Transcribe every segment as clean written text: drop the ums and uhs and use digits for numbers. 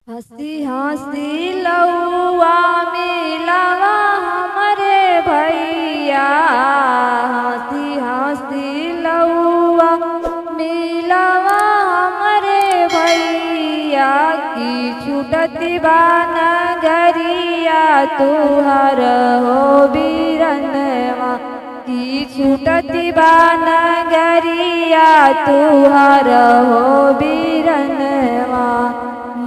हंसी हंसी लौआ मिलावा हमरे भैया। हंसी हंसी लौआ मिलावा हमरे भैया। की छूटती बा नगरिया तुहर हो बीरनवा। की छूटती बा नगरिया तुहर हो बीरनवा।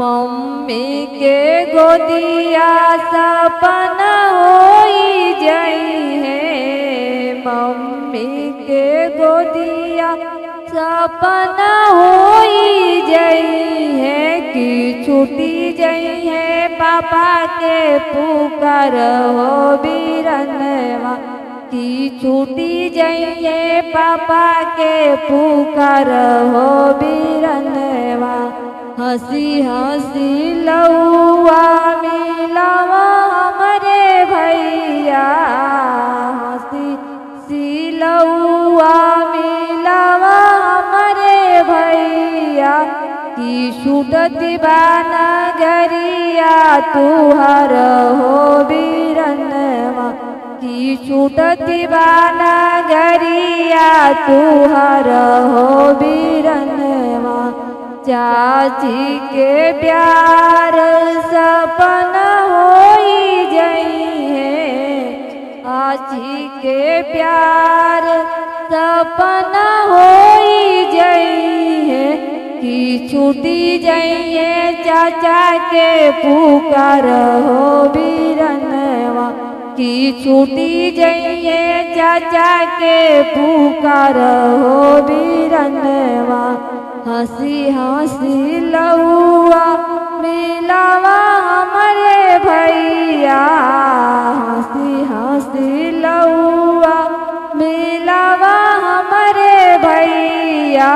मम्मी के गोदिया सपना होई जई है। मम्मी के गोदिया सपना होई जई है। कि छूटी जई है पापा के पुकार हो बीरनवा। कि छूटी जई है पापा के पुकार हो बीरनवा। हंसी हंसी लौआ मिलावा हमरे भैया। हंसी हंसी लौआ मिलावा हमरे भैया। की छूटती बा नगरिया तुहर हो बीरनवा। की छूटती बा नगरिया तुहर हो बीरनवा। चाची के प्यार सपना होई जई है। आची के प्यार सपना होई जई है। कि छूटी जई है चाचा के पुकार हो बीरनवा। कि छूटी जई है चाचा के पुकार हो बीरनवा। हंसी हंसी लौआ मिलावा हमरे भैया। हंसी हंसी लौआ मिलावा हमरे भैया।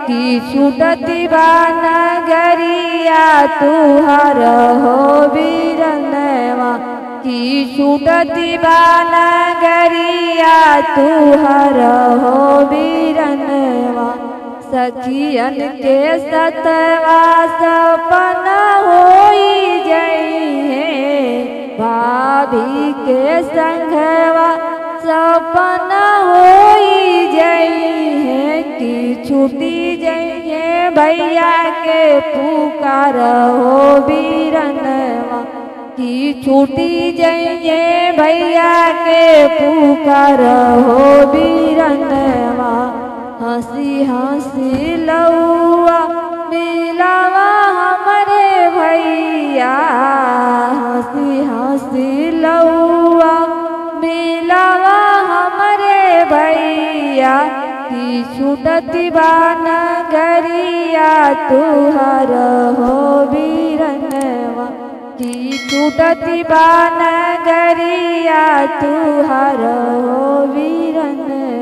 की छूटती बा नगरिया तुहर हो बीरनवा। की छूटती बा नगरिया तुहर हो बीरनवा। सखियन के सतवा सपना होई जई है। भाभी के संघवा सपना होई जई है। कि छूटी जई है भैया के पुकार हो बीरनवा। कि छूटी जई है भैया के पुकार हो बीरनवा। हंसी हंसी लौआ मिलावा हमरे भैया। हंसी हंसी लौआ मिलावा हमरे भैया। की छूटती बा नगरिया तुहर हो बीरनवा। की छूटती बा नगरिया तुहर हो बीरनवा।